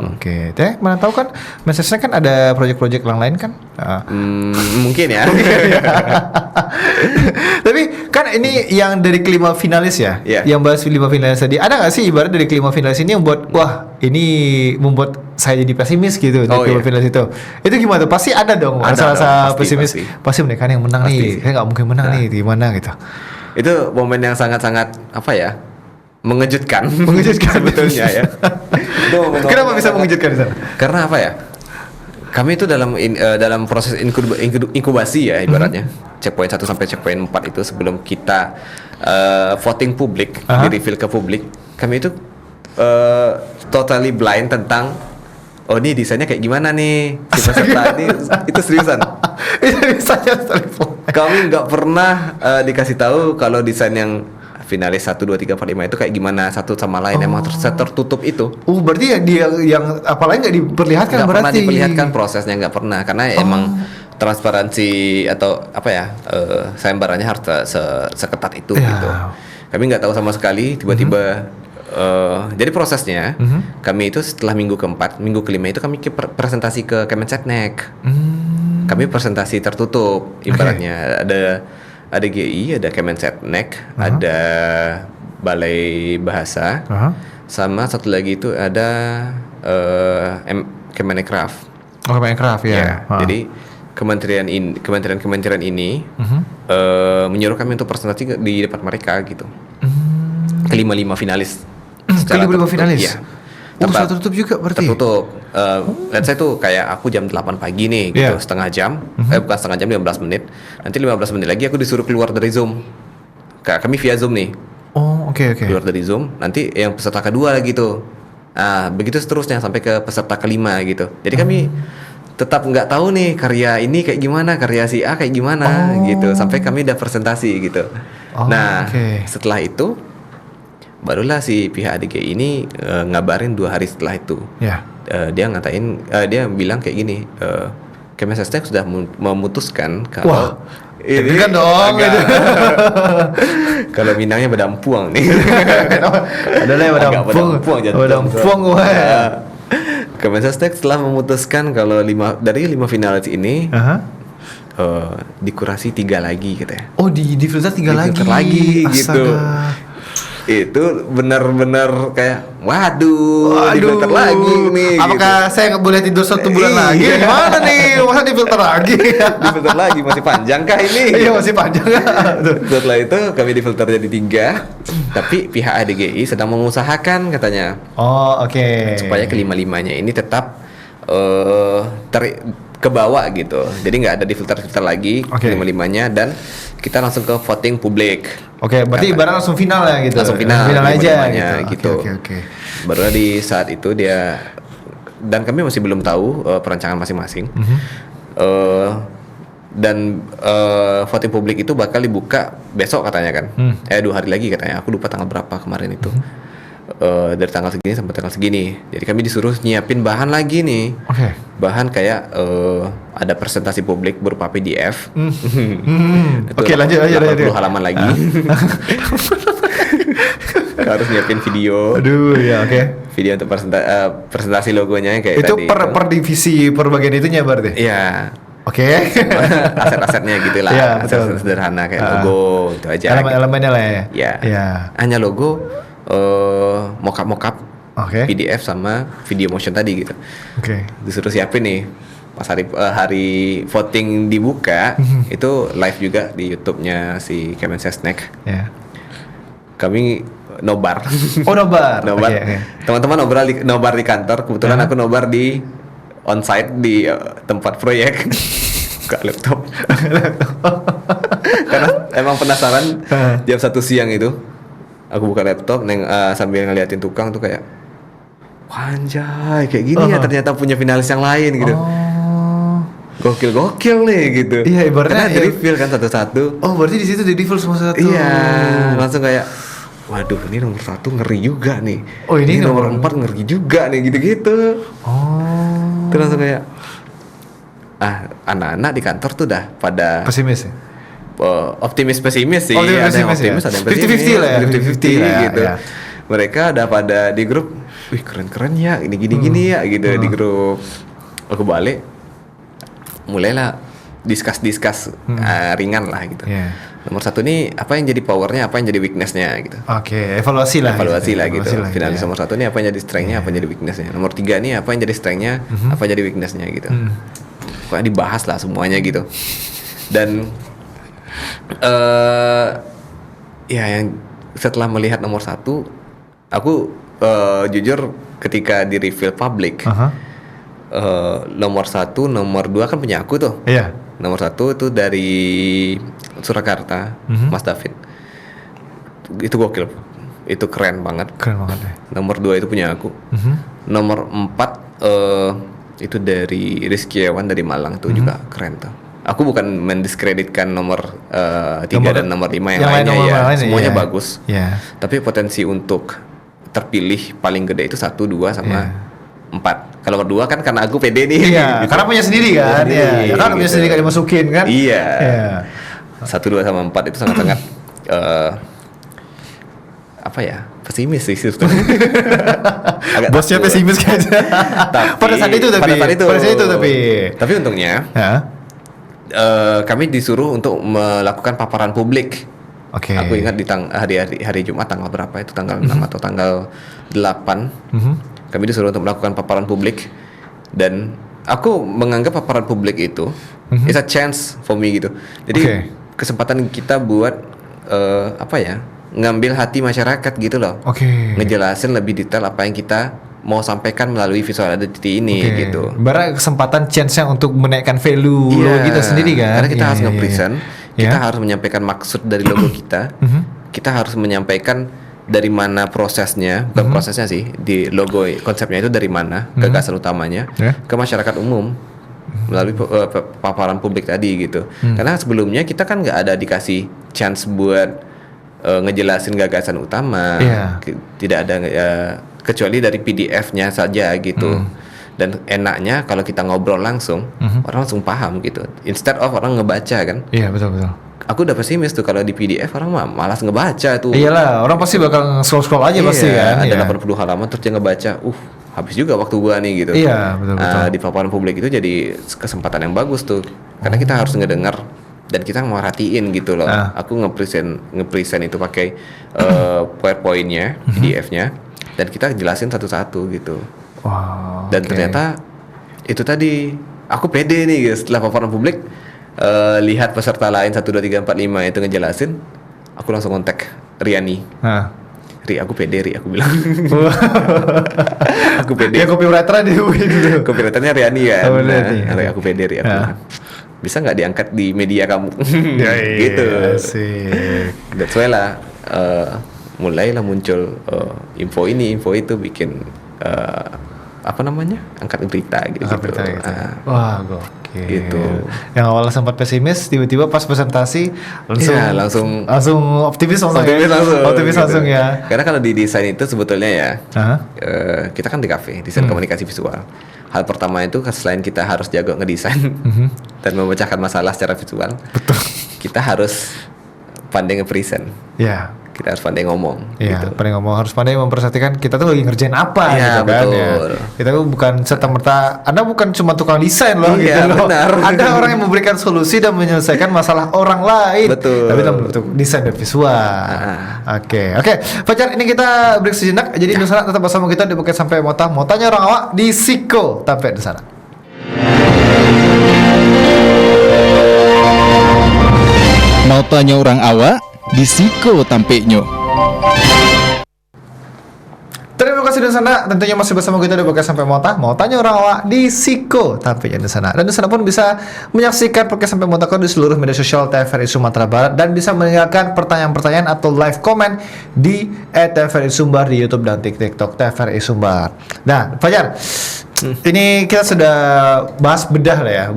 Oke. Mana tahu kan Kemenseknek kan ada proyek-proyek yang lain kan? Mungkin ya. Tapi kan ini yang dari kelima finalis ya, yang bahas kelima finalis tadi. Ada nggak sih ibarat dari kelima finalis ini yang buat ini membuat saya jadi pesimis gitu dari kelima finalis itu? Itu gimana tuh? Pasti ada dong rasa-rasa pesimis. Pasti mereka yang menang nih, saya nggak mungkin menang nih, gimana gitu? Itu momen yang sangat-sangat apa ya? Mengejutkan sebetulnya ya. Kenapa bisa mengejutkan sana? Karena apa ya? Kami itu dalam proses inkubasi ya ibaratnya. Checkpoint 1 sampai checkpoint 4 itu sebelum kita voting publik, di-reveal ke publik, kami itu totally blind tentang ini desainnya kayak gimana nih si peserta ini. Itu seriusan. Kami nggak pernah dikasih tahu kalau desain yang finalis 1, 2, 3, 4, 5 itu kayak gimana satu sama lain. Emang tertutup itu. Berarti ya dia yang apalagi nggak diperlihatkan nggak berarti. Nggak pernah diperlihatkan prosesnya, nggak pernah. Karena emang transparansi atau apa ya sayembaranya harus seketat itu gitu. Kami nggak tahu sama sekali. Tiba-tiba jadi prosesnya kami itu setelah minggu keempat, minggu kelima itu kami presentasi ke Kemenseknek. Kami presentasi tertutup ibaratnya. ADGI, ada Kemensetnek, ada Balai Bahasa, sama satu lagi itu ada Kemenekraf. Oh, Kemenekraf ya. Jadi kementerian ini menyuruh kami untuk presentasi di depan mereka gitu. Kelima finalis. Kelima finalis. Iya. Tertutup juga berarti. Tertutup. Let's say tuh kayak aku jam 8 pagi nih gitu, setengah jam. Bukan setengah jam, 15 menit. Nanti 15 menit lagi aku disuruh keluar dari Zoom. Kami via Zoom nih. Oh, oke. Keluar dari Zoom, nanti yang peserta kedua lagi tuh. Begitu seterusnya sampai ke peserta kelima gitu. Jadi kami tetap nggak tahu nih karya ini kayak gimana, karya si A kayak gimana gitu. Sampai kami udah presentasi gitu. Setelah itu barulah si pihak ADGI ini ngabarin 2 hari setelah itu. Dia dia bilang kayak gini, Kemensetnek sudah memutuskan kalau ini kan dong gitu. Kalau Minangnya badampuang nih. Adalah badampuang. Kemensetnek telah memutuskan kalau 5 finalis ini dikurasi 3 lagi gitu ya. Oh, di filter 3 lagi. Gitu. Itu benar-benar kayak waduh difilter lagi nih. Apakah gitu. saya nggak boleh tidur 1 bulan lagi? Gimana nih? Masa difilter lagi? Difilter lagi, masih panjang kah ini? Iya, masih panjang. Setelah itu kami difilter jadi 3, tapi pihak ADGI sedang mengusahakan katanya. Oh, oke. Supaya kelima-limanya ini tetap ke bawah gitu. Jadi nggak ada difilter-filter lagi kelima-limanya, dan kita langsung ke voting publik. Oke, berarti ibarat langsung final ya gitu. Langsung final aja gitu. Oke. Baru di saat itu dia, dan kami masih belum tahu perancangan masing-masing. Dan voting publik itu bakal dibuka besok katanya kan. 2 hari lagi katanya. Aku lupa tanggal berapa kemarin itu. Dari tanggal segini sampai tanggal segini. Jadi kami disuruh nyiapin bahan lagi nih. Bahan kayak ada presentasi publik berupa PDF. Oke, lanjut. 80 halaman lagi. Harus nyiapin video. Video untuk presentasi logonya kayak itu tadi. Per divisi, per bagian itunya berarti. Iya. Aset-asetnya gitu lah. Aset sederhana kayak logo itu aja. Elemen-elemennya lah ya. Iya. Hanya logo, mock-up, PDF sama video motion tadi gitu. Disuruh siapin nih pas hari voting dibuka. Itu live juga di YouTube-nya si Kemensetnek. Kami nobar. Nobar. Teman-teman nobar di kantor. Kebetulan aku nobar di onsite di tempat proyek. Buka laptop. Karena emang penasaran. Jam 1 siang itu aku buka laptop sambil ngeliatin tukang tuh kayak, anjay kayak gini ya ternyata punya finalis yang lain gitu. Gokil nih gitu. Iya, ibaratnya karena di-reveal kan satu-satu. Oh, berarti di situ di-reveal semua satu. Iya, langsung kayak, waduh ini nomor 1 ngeri juga nih. Oh, ini nomor 4 ngeri juga nih, gitu-gitu. Terus langsung kayak, anak-anak di kantor tuh dah pada pesimis ya? Optimis pesimis sih. Ada yang optimis, ada yang pesimis. 50-50 lah ya. 50-50 gitu. Mereka udah pada di grup, wih keren-keren ya, gini ya gitu di grup. Aku balik, mulailah discuss ringan lah gitu. Nomor 1 nih apa yang jadi powernya, apa yang jadi weaknessnya gitu. Evaluasi lah gitu. Finalis nomor 1 nih apa yang jadi strengthnya, apa yang jadi weaknessnya. Nomor 3 nih apa yang jadi strengthnya, apa yang jadi weaknessnya gitu. Pokoknya dibahas lah semuanya gitu. Dan yang setelah melihat nomor 1, aku jujur ketika di reveal public, nomor 1, nomor 2 kan punya aku tuh. Nomor 1 itu dari Surakarta, Mas David. Itu gokil, itu keren banget ya. Nomor 2 itu punya aku. Nomor 4 itu dari Rizky Ewan dari Malang tuh, juga keren tuh. Aku bukan mendiskreditkan nomor 3 dan nomor 5 yang lainnya ya. Semuanya bagus. Tapi potensi untuk terpilih paling gede itu 1, 2 sama 4. Kalau nomor 2 kan karena aku pede nih. Gitu. Karena punya sendiri kan. Karena punya sendiri kan dimasukin kan. 1, 2 sama 4 itu sangat-sangat pesimis sih sebetulnya. Bosnya pesimis kayaknya. Pada saat itu tapi. Tapi untungnya kami disuruh untuk melakukan paparan publik. Oke. Aku ingat di hari Jumat tanggal berapa itu, tanggal 6 atau tanggal 8. Kami disuruh untuk melakukan paparan publik, dan aku menganggap paparan publik itu it's a chance for me gitu. Jadi kesempatan kita buat ngambil hati masyarakat gitu loh. Ngejelasin lebih detail apa yang kita mau sampaikan melalui visual identity ini gitu. Berarti kesempatan chance-nya untuk menaikkan value logo kita sendiri kan. Karena kita harus nge-present, kita harus menyampaikan maksud dari logo kita. Kita harus menyampaikan dari mana prosesnya, bukan prosesnya sih, di logo konsepnya itu dari mana, gagasan utamanya ke masyarakat umum melalui paparan publik tadi gitu. Karena sebelumnya kita kan nggak ada dikasih chance buat ngejelasin gagasan utama, tidak ada kecuali dari PDF-nya saja gitu. Dan enaknya kalau kita ngobrol langsung, orang langsung paham gitu. Instead of orang ngebaca kan. Iya, betul. Aku udah pesimis tuh kalau di PDF orang malas ngebaca tuh. Iyalah, orang pasti bakal scroll aja pasti kan. Ada 80 halaman terus dia ngebaca. Habis juga waktu gua nih gitu. Iya, betul. Di paparan publik itu jadi kesempatan yang bagus tuh. Karena kita harus ngedengar dan kita merhatiin gitu loh. Aku nge-present itu pakai PowerPoint-nya, PDF-nya, dan kita jelasin satu-satu gitu. Dan ternyata itu tadi aku pede nih guys, setelah paparan publik lihat peserta lain 1 2 3 4 5 itu ngejelasin, aku langsung kontak Riani. Ri, aku pede, Ri, aku bilang. Aku pede. Ya copywriter di gitu. Copywriternya Riani ya. Ri, aku pede, Ri, aku bilang. Bisa nggak diangkat di media kamu? Gitu. Asik. That's why lah mulailah muncul info itu bikin angkat berita gitu. Wah, gokil. Gitu. Yang awalnya sempat pesimis, tiba-tiba pas presentasi langsung optimis langsung. Optimis gitu. langsung ya. Karena kalau di desain itu sebetulnya ya, kita kan di cafe, desain komunikasi visual. Hal pertama itu selain kita harus jago ngedesain dan memecahkan masalah secara visual, kita harus pandai nge-present. Ya. Kita harus pandai ngomong. Iya, gitu. pandai ngomong, harus pandai memperhatikan kita tuh lagi ngerjain apa gitu kan. Betul. Ya. Kita tuh bukan serta-merta, Anda bukan cuma tukang desain loh gitu loh. Benar. Ada orang yang memberikan solusi dan menyelesaikan masalah orang lain. Betul. Tapi dalam bentuk desain dan visual. Oke. Fajar, ini kita break sejenak. Jadi di sana tetap bersama kita di Podcast Sampai Mota. Motanya orang awak di Siko Tampek di sana. Motanya orang awak di Siko Tampeknya. Terima kasih di sana, tentunya masih bersama kita di Podcast Sampai Mota. Motanya orang awak di Siko Tampeknya di sana. Dan di sana pun bisa menyaksikan Podcast Sampai Mota di seluruh media sosial TVRI Sumatera Barat dan bisa meninggalkan pertanyaan-pertanyaan atau live comment di @TVRI Sumbar di YouTube dan TikTok TVRI Sumbar. Nah, Fajar, ini kita sudah bahas bedah lah ya,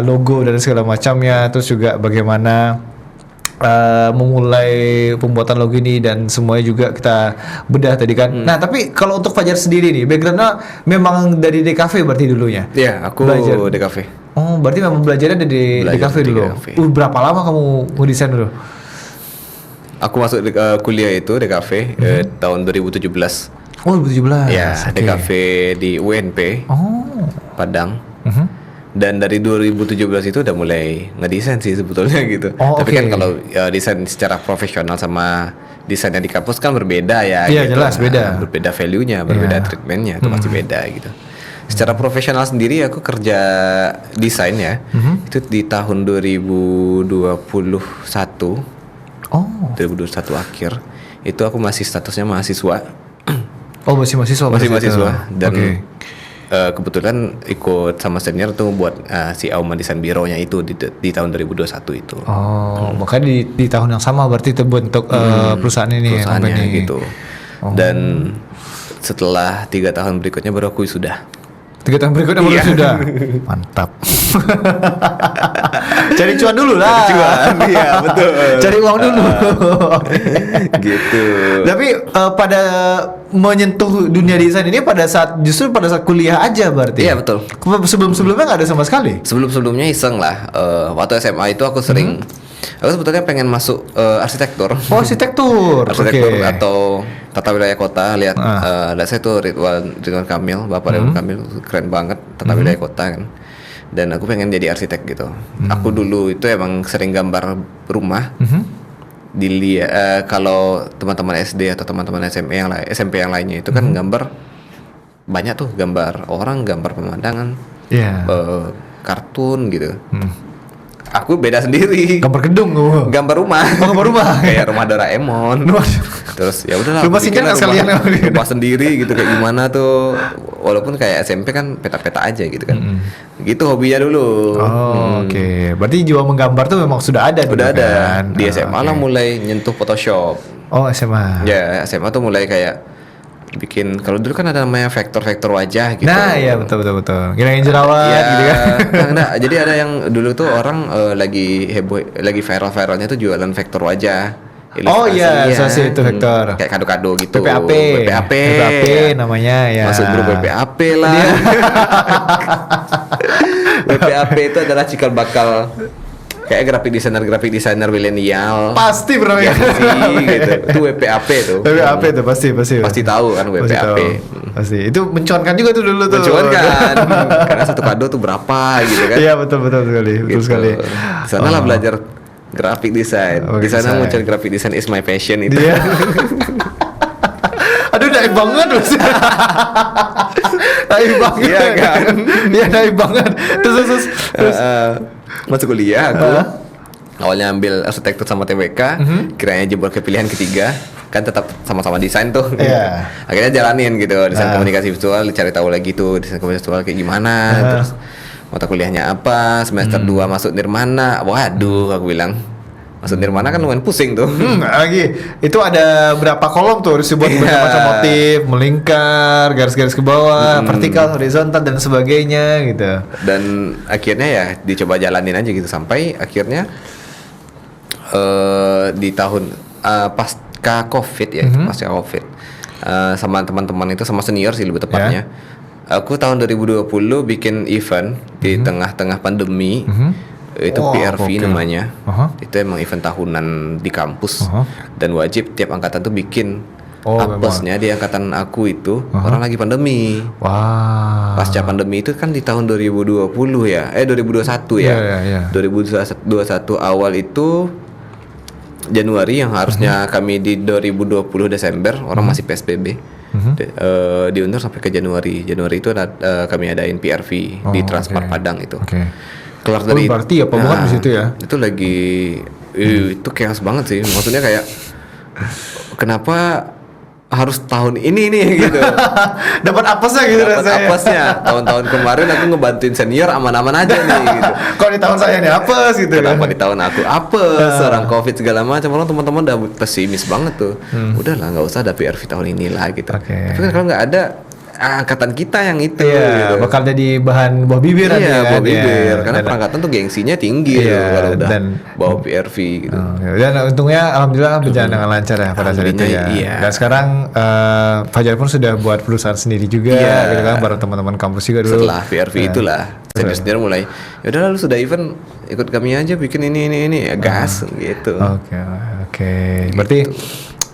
logo dan segala macamnya, terus juga bagaimana memulai pembuatan logo ini dan semuanya juga kita bedah tadi kan. Nah, tapi kalau untuk Fajar sendiri nih, backgroundnya memang dari DKV berarti dulunya? Iya, aku belajar DKV. Oh, berarti memang belajarnya dari DKV dulu. Berapa lama kamu ngedesain dulu? Aku masuk kuliah itu DKV tahun 2017. Oh, 2017. Ya, DKV di UNP. Padang. Dan dari 2017 itu udah mulai ngedesain sih sebetulnya gitu. Tapi kan kalau desain secara profesional sama desain yang di kampus kan berbeda ya. Iya, gitu. jelas beda. Berbeda value-nya, berbeda treatment-nya, itu pasti beda gitu. Secara profesional sendiri aku kerja desain ya. Itu di tahun 2021. 2021 akhir. Itu aku masih statusnya mahasiswa. Masih mahasiswa. Dan kebetulan ikut sama senior tuh buat si Auman Desain Biro-nya itu di tahun 2021 itu. Makanya di tahun yang sama berarti terbentuk perusahaan ini. Perusahaannya gitu. Dan setelah 3 tahun berikutnya baru aku sudah. 3 tahun berikutnya baru sudah. Mantap. Cari cuan dulu lah. Iya betul. Cari uang dulu. Gitu. Tapi pada menyentuh dunia desain ini pada saat kuliah aja berarti. Iya betul. Sebelumnya nggak ada sama sekali. Sebelumnya iseng lah. Waktu SMA itu aku sering. Aku sebetulnya pengen masuk arsitektur. Arsitektur. Atau tata wilayah kota. Lihat saya tuh Ridwan Kamil, Bapak Ridwan Kamil keren banget tata wilayah kota kan. dan aku pengen jadi arsitek gitu. Aku dulu itu emang sering gambar rumah. Kalau teman-teman SD atau teman-teman SMP yang lainnya itu kan gambar banyak tuh, gambar orang, gambar pemandangan, kartun gitu. Aku beda sendiri. Gambar gedung lu. Gambar rumah. Gambar rumah. Kayak rumah Doraemon. Terus ya udahlah. Rumah singkat sekalian. Rumah sendiri gitu kayak gimana tuh. Walaupun kayak SMP kan peta-peta aja gitu kan. Gitu hobinya dulu. Oke. Berarti jiwa menggambar tuh memang sudah ada. Udah ada. Kan? Di SMA lah mulai nyentuh Photoshop. Oh, SMA. Ya, SMA tuh mulai kayak bikin, kalau dulu kan ada namanya vektor-vektor wajah gitu. Nah, iya betul. Ngilangin jerawat gitu kan. Nah, jadi ada yang dulu tuh orang lagi heboh, lagi viral-viralnya tuh jualan vektor wajah. Ilustrasi itu vektor. Kayak kado-kado gitu. PPAP namanya ya. Masuk grup PPAP lah. PPAP itu adalah cikal bakal kayak graphic designer milenial. Pasti pernah ya. Gitu. Itu WPAP tuh. WPAP tuh pasti tahu kan WPAP. Pasti. Itu mencuankan juga tuh dulu tuh. Mencuankan. Karena satu kado tuh berapa gitu kan. Iya, betul sekali. Betul sekali. Di sana lah belajar graphic design. Di sana muncul graphic design is my passion itu. Iya. Aduh, naik banget Mas. Naik banget. Iya kan? Iya, naik banget. Terus masuk kuliah aku awalnya ambil arsitektur sama TWK, kiranya jebol ke pilihan ketiga, kan tetap sama-sama desain tuh. Akhirnya jalanin gitu, desain komunikasi visual, dicari tahu lagi tuh desain komunikasi visual kayak gimana, terus mata kuliahnya apa, semester 2 masuk Nirmana. Waduh, aku bilang masuk Nirmana kan lumayan pusing tuh. Lagi itu ada berapa kolom tuh, harus dibuat macam motif, melingkar, garis-garis ke bawah, vertikal, horizontal dan sebagainya gitu. Dan akhirnya ya dicoba jalanin aja gitu sampai akhirnya di tahun pasca Covid ya, pasca Covid, sama teman-teman itu, sama senior sih lebih tepatnya. Aku tahun 2020 bikin event di tengah-tengah pandemi. Itu PRV namanya. Itu emang event tahunan di kampus dan wajib tiap angkatan tuh bikin. Apesnya di angkatan aku itu orang lagi pandemi. Pasca pandemi itu kan di tahun 2020 ya. 2021 ya. 2021 awal itu Januari, yang harusnya kami di 2020 Desember orang masih PSBB. Diundur sampai ke Januari. Januari itu kami adain PRV di Transmart Padang itu. Keluar dari berarti apa banget di situ ya? Itu lagi itu chaos banget sih. Maksudnya kayak kenapa harus tahun ini nih gitu. Dapat apesnya gitu rasanya. Apesnya. Tahun-tahun kemarin aku ngebantuin senior aman-aman aja nih gitu. Kalau di tahun saya nih apes gitu. Kenapa di tahun aku apes, orang Covid segala macam. Orang teman-teman udah pesimis banget tuh. Udahlah, nggak usah ada PRV tahun inilah gitu. Tapi kan kalau nggak ada angkatan kita yang itu gitu. Bakal jadi bahan buah bibir nanti kan. Buah bibir. Karena perangkatan tuh gengsinya tinggi kalau udah bawa PRV gitu. Dan untungnya alhamdulillah berjalan dengan lancar ya pada saat itu ya. Dan sekarang Fajar pun sudah buat perusahaan sendiri juga gitu kan, bareng teman-teman kampus juga dulu. Setelah PRV itulah senior mulai, yaudah lu sudah event ikut kami aja bikin ini gas gitu. Oke. Berarti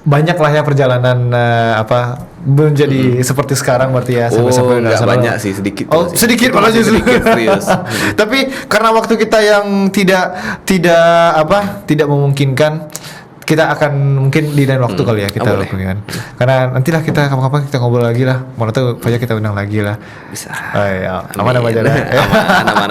banyak lah ya perjalanan menjadi seperti sekarang berarti ya, sampai nggak banyak sih, sedikit. Sedikit malah justru. Serius. Tapi karena waktu kita yang tidak memungkinkan, kita akan mungkin di lain waktu kali ya kita lakukan. Karena nantilah kita kapan-kapan kita ngobrol lagi lah. Mau tahu Fajar kita undang lagi lah. Bisa. Aman Fajar. Aman.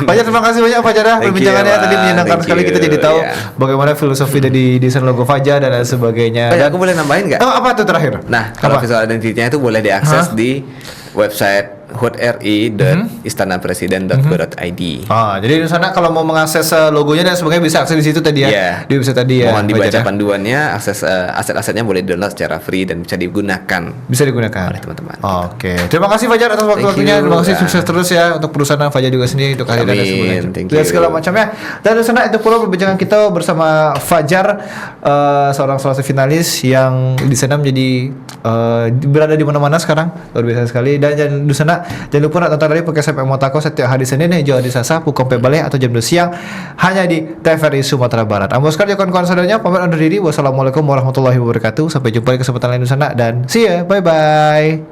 Fajar, terima kasih banyak Fajar ya perbincangannya tadi, menyenangkan sekali. Kita jadi tahu bagaimana filosofi dari desain logo Fajar dan lain sebagainya. Aku boleh nambahin nggak? Apa tuh terakhir? Nah, kalau visual identity-nya itu boleh diakses di website hudri.istanapresiden.go.id. Jadi di sana kalau mau mengakses logonya dan sebagainya bisa akses di situ tadi ya. Di website tadi ya. Mohon dibaca panduannya, akses aset-asetnya boleh download secara free dan bisa digunakan. Oleh teman-teman. Oke. Terima kasih Fajar atas waktu-waktunya. Terima kasih, sukses terus ya untuk perusahaan Fajar juga sendiri, untuk kehadiran dan sebagainya. Dan segala macamnya. Dan di sana itu pula perbincangan kita bersama Fajar, seorang salah satu finalis yang di sana menjadi berada di mana-mana sekarang. Luar biasa sekali. Dan di sana jangan lupa nonton lagi podcast sampai Motako setiap hari Senin jam di Sasa pukul balik atau jam 2 siang hanya di TVRI Sumatera Barat. Amboskan ya kawan-kawan saudaranya, pamit undur diri. Wassalamualaikum warahmatullahi wabarakatuh. Sampai jumpa di kesempatan lain di sana dan see ya, bye bye.